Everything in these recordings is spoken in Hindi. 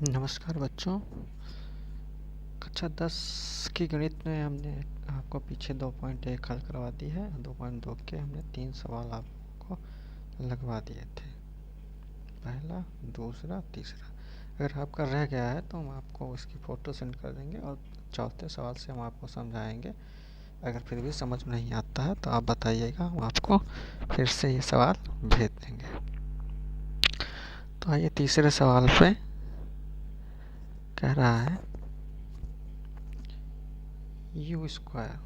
नमस्कार बच्चों। कक्षा 10 की गणित में हमने आपको पीछे 2.1 हल करवा दी है। 2.2 के हमने 3 सवाल आपको लगवा दिए थे, पहला, दूसरा, तीसरा। अगर आपका रह गया है तो हम आपको उसकी फ़ोटो सेंड कर देंगे और चौथे सवाल से हम आपको समझाएंगे। अगर फिर भी समझ में नहीं आता है तो आप बताइएगा, हम आपको फिर से ये सवाल भेज देंगे। तो आइए तीसरे सवाल पे। कह रहा है यू स्क्वायर,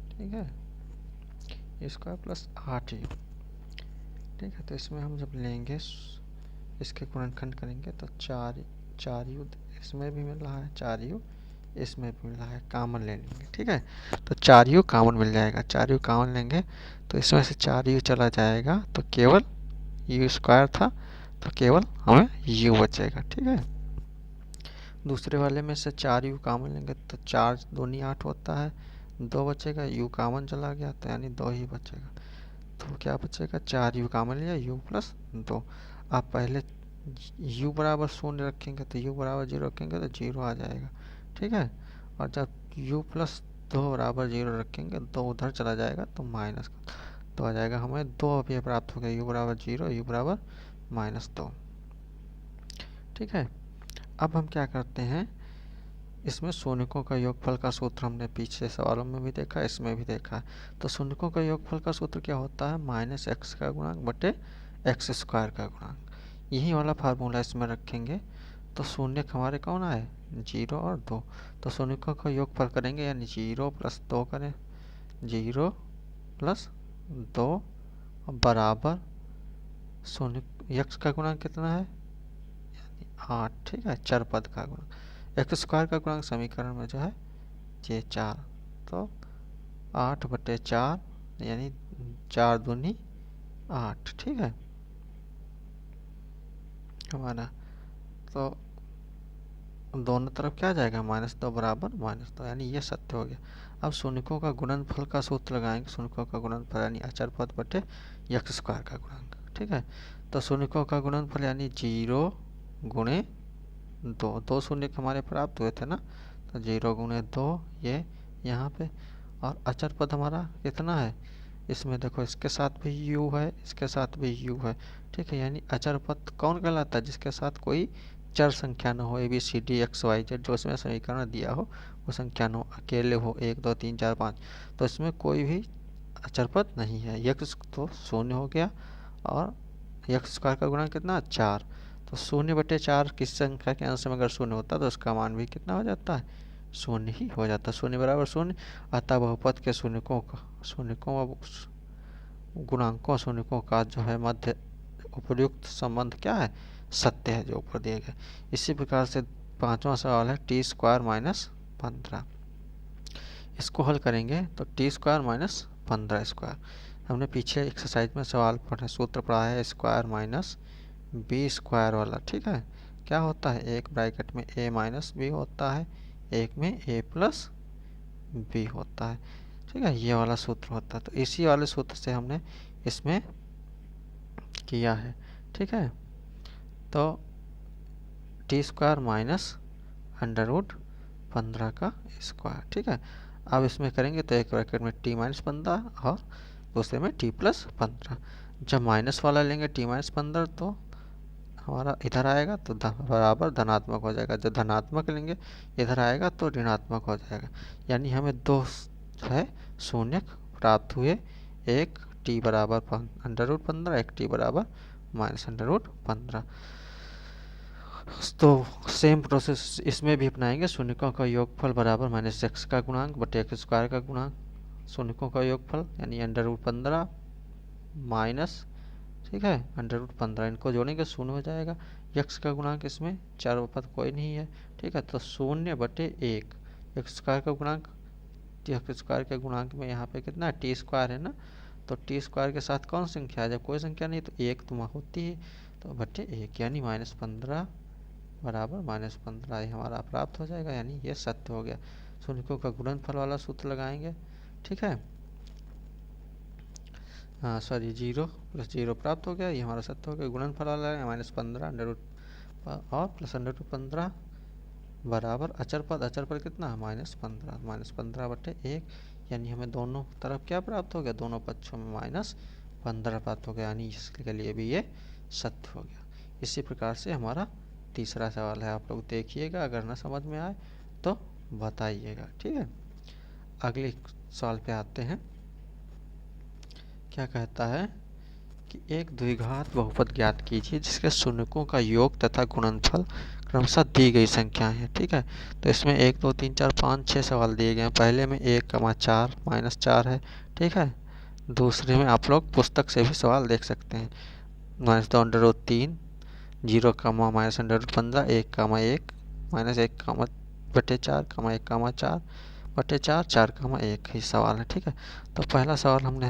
ठीक है, स्क्वायर प्लस 8u, ठीक है। तो इसमें हम जब लेंगे, इसके गुणनखंड करेंगे तो 4u इसमें भी मिल रहा है, 4u इसमें भी मिल रहा है, कॉमन ले लेंगे, ठीक है। तो 4u कॉमन मिल जाएगा, 4u कॉमन लेंगे तो इसमें से 4u चला जाएगा तो केवल u स्क्वायर था, तो केवल हमें u बचेगा, ठीक है। दूसरे वाले में से 4u कॉमन लेंगे तो 4 दूनी 8 होता है, 2 बचेगा, u कॉमन चला गया तो यानी 2 ही बचेगा। तो क्या बचेगा, 4u कॉमन लिया, u प्लस 2। आप पहले u बराबर 0 रखेंगे तो u बराबर 0 रखेंगे तो 0 आ जाएगा, ठीक है। और जब u प्लस 2 बराबर 0 रखेंगे, 2 उधर चला जाएगा तो माइनस 2 आ जाएगा। हमें 2 अभी प्राप्त हो गया, u बराबर 0, u बराबर -2, ठीक है। अब हम क्या करते हैं, इसमें शून्यकों का योगफल का सूत्र हमने पीछे सवालों में भी देखा, इसमें भी देखा। तो शून्यकों का योगफल का सूत्र क्या होता है, -x का गुणांक बटे x स्क्वायर का गुणांक। यही वाला फार्मूला इसमें रखेंगे तो शून्यक हमारे कौन आए, 0 और 2। तो शून्यकों का योगफल करेंगे यानी 0 प्लस 2 करें, 0 प्लस 2 बराबर शून्य, x का गुणांक कितना है, 8, ठीक है, चर पद का गुणांक। एक्स स्क्वायर का गुणांक समीकरण में जो है ये 4, तो 8/4 यानी 4 दूनी 8, ठीक है हमारा। तो दोनों तरफ क्या आ जाएगा, -2 बराबर -2, यानी ये सत्य हो गया। अब शून्यकों का गुणनफल का सूत्र लगाएंगे, शून्यकों का गुणनफल यानी अचर पद बटे एक्स स्क्वायर का गुणांक, ठीक है। तो शून्यकों का गुणनफल यानी 0 गुणे 2, 2 शून्य हमारे प्राप्त हुए थे ना, तो 0 गुणे 2 ये यहाँ पे। और अचर पद हमारा कितना है, इसमें देखो इसके साथ भी u है, इसके साथ भी u है, ठीक है। यानी अचर पद कौन कहलाता है, जिसके साथ कोई चर संख्या न हो, ABCD XYZ जो इसमें समीकरण दिया हो वो संख्या न हो, अकेले हो 1 2 3 4 5, तो इसमें कोई भी अचर पद नहीं है। x तो 0 हो गया और एक्स स्क्वायर का गुणांक कितना, 4। तो 0/4 किस संख्या के अंश में अगर 0 होता तो उसका मान भी कितना हो जाता है, 0 ही हो जाता है, 0 बराबर 0। अतः बहुपद के शून्यकों गुणांकों शून्यकों का जो है मध्य उपयुक्त संबंध क्या है, सत्य है, जो ऊपर दिए गए। इसी प्रकार से पांचवा सवाल है t² - 15। इसको हल करेंगे तो t² - 15²। हमने पीछे एक्सरसाइज में सवाल पढ़ा, सूत्र पढ़ा है स्क्वायर माइनस बी स्क्वायर वाला, ठीक है। क्या होता है, एक ब्रैकेट में a माइनस बी होता है, एक में a प्लस बी होता है, ठीक है, ये वाला सूत्र होता है। तो इसी वाले सूत्र से हमने इसमें किया है, ठीक है। तो t² - √15 का स्क्वायर, ठीक है। अब इसमें करेंगे तो एक ब्रैकेट में t - 15 और दूसरे में t + 15। जब माइनस वाला लेंगे t - 15 तो हमारा इधर आएगा तो बराबर धनात्मक हो जाएगा, जब धनात्मक लेंगे इधर आएगा तो ऋणात्मक हो जाएगा। यानी हमें दो है शून्यक प्राप्त हुए, एक t बराबर √15, एक t बराबर -√15। तो सेम प्रोसेस इसमें भी अपनाएंगे, शून्यकों का योगफल बराबर -x का गुणांक बटे x स्क्वायर का गुणांक, शून्यकों का योगफल यानी √15 माइनस, ठीक है, √15, इनको जोड़ेंगे 0 हो जाएगा। x का गुणांक इसमें चार पद कोई नहीं है, ठीक है, तो 0/1 एक्स स्क्वायर का गुणांक, एक्स स्क्वायर के गुणांक में यहाँ पे कितना है, t² है ना, तो t² के साथ कौन संख्या है, जब कोई संख्या नहीं तो 1 तो होती है, तो बटे 1 यानी -15 बराबर -15 ये हमारा प्राप्त हो जाएगा, यानी ये सत्य हो गया। शून्यकों का गुणनफल वाला सूत्र लगाएंगे, ठीक है, हाँ सॉरी 0 + 0 प्राप्त हो गया, ये हमारा सत्य हो गया। गुणनफल वाला है -15 और प्लस अंडर रूट 15 बराबर अचर पद कितना है -15 बटे 1, यानी हमें दोनों तरफ क्या प्राप्त हो गया, दोनों पक्षों में -15 प्राप्त हो गया, यानी इसके लिए भी ये सत्य हो गया। इसी प्रकार से हमारा तीसरा सवाल है, आप लोग देखिएगा, अगर ना समझ में आए तो बताइएगा, ठीक है। अगले सवाल पे आते हैं। क्या कहता है कि एक द्विघात बहुपद ज्ञात कीजिए जिसके शून्यकों का योग तथा गुणनफल क्रमशः दी गई संख्या है, ठीक है। तो इसमें 1 2 3 4 5 6 सवाल दिए गए हैं। पहले में 1,4 -4 है, ठीक है। दूसरे में आप लोग पुस्तक से भी सवाल देख सकते हैं, -2√3 0, -15 1,1 -1,4 1,4 बटे 4 4,1 ही सवाल है, ठीक है। तो पहला सवाल हमने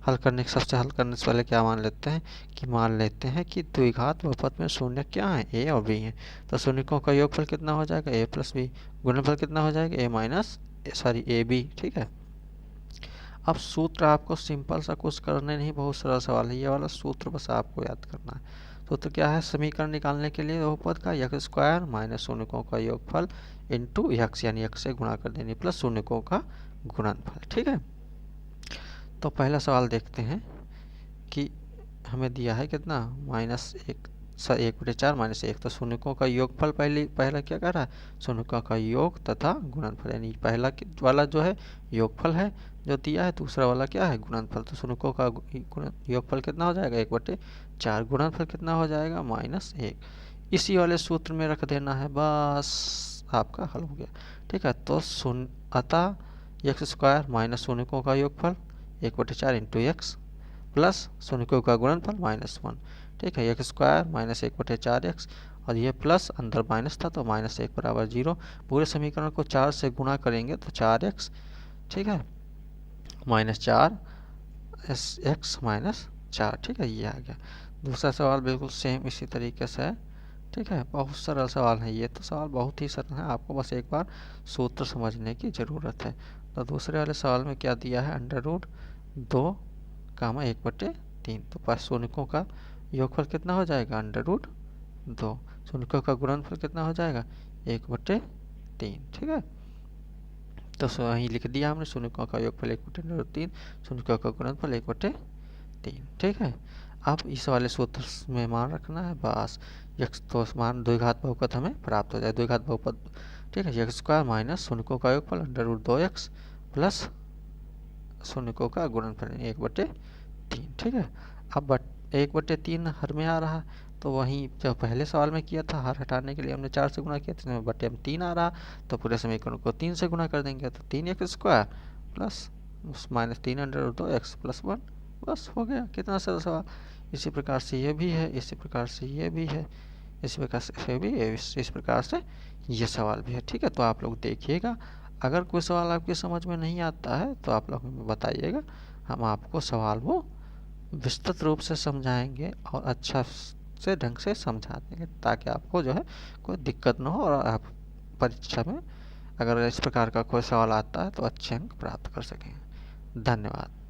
हल करने से पहले क्या मान लेते हैं कि द्विघात बहुपद में शून्य क्या है, ए और बी है। तो शून्यकों का योगफल कितना हो जाएगा, ए प्लस बी, गुणनफल कितना हो जाएगा, ए बी, ठीक है। अब सूत्र आपको सिंपल सा कुछ करने नहीं, बहुत सरल सवाल है, ये वाला सूत्र बस आपको याद करना है। सूत्र क्या है, समीकरण निकालने के लिए बहुपद का x स्क्वायर माइनस शून्यकों का योगफल इंटू x, यानी x से गुणा कर देंगे, प्लस शून्यकों का गुणनफल, ठीक है। तो पहला सवाल देखते हैं कि हमें दिया है कितना, -1/4 -1, तो शून्यकों का योगफल पहला क्या कर रहा है, शून्यकों का योग तथा गुणनफल, यानी पहला वाला जो है योगफल है जो दिया है, दूसरा वाला क्या है, गुणनफल। तो शून्यकों का योगफल कितना हो जाएगा, 1/4, गुणनफल कितना हो जाएगा, -1। इसी वाले सूत्र में रख देना है, बस आपका हल हो गया, ठीक है। तो अतः x स्क्वायर माइनस शून्यकों का योगफल 1/4 इंटू एक्स प्लस शून्यकों का गुणनफल -1, ठीक है। x स्क्वायर माइनस 1/4x, और ये प्लस अंदर माइनस था तो -1 बराबर 0। पूरे समीकरण को 4 से गुणा करेंगे तो 4x, ठीक है, -4 x -4, ठीक है, ये आ गया। दूसरा सवाल बिल्कुल सेम इसी तरीके से है, ठीक है। बहुत सरल सवाल है ये, तो सवाल बहुत ही सरल है, आपको बस एक बार सूत्र समझने की ज़रूरत है। तो दूसरे वाले सवाल में क्या दिया है, √2, 1/3, तो पास शून्यकों का योगफल कितना हो जाएगा, √2, शून्यकों का गुणनफल कितना हो जाएगा, 1/3, ठीक है। तो वहीं लिख दिया हमने, शून्यकों का योगफल 1/3, शून्यकों का गुणनफल 1/3, ठीक है। अब इस वाले सूत्र में मान रखना है, बस x, तो मान द्विघात बहुपद हमें प्राप्त हो जाए, द्विघात बहुपद, ठीक है। x स्क्वायर माइनस शून्यकों का योगफल √2x प्लस शून्यकों का गुणनफल 1/3, ठीक है। अब 1/3 हर में आ रहा, तो वहीं जो पहले सवाल में किया था, हर हटाने के लिए हमने 4 से गुणा किया, तो इसमें बटे में 3 आ रहा, तो पूरे समीकरण को 3 से गुणा कर देंगे, तो 3x square plus -3√2x plus 1, बस हो गया, कितना सरल सवाल। इसी प्रकार से ये भी है, इसी प्रकार से ये भी है, इसी प्रकार से ये भी है, इस प्रकार से ये सवाल भी है, ठीक है। तो आप लोग देखिएगा, अगर कोई सवाल आपकी समझ में नहीं आता है तो आप लोग हमें बताइएगा, हम आपको सवाल वो विस्तृत रूप से समझाएंगे और अच्छा से ढंग से समझा देंगे, ताकि आपको जो है कोई दिक्कत ना हो, और आप परीक्षा में अगर इस प्रकार का कोई सवाल आता है तो अच्छे अंक प्राप्त कर सकें। धन्यवाद।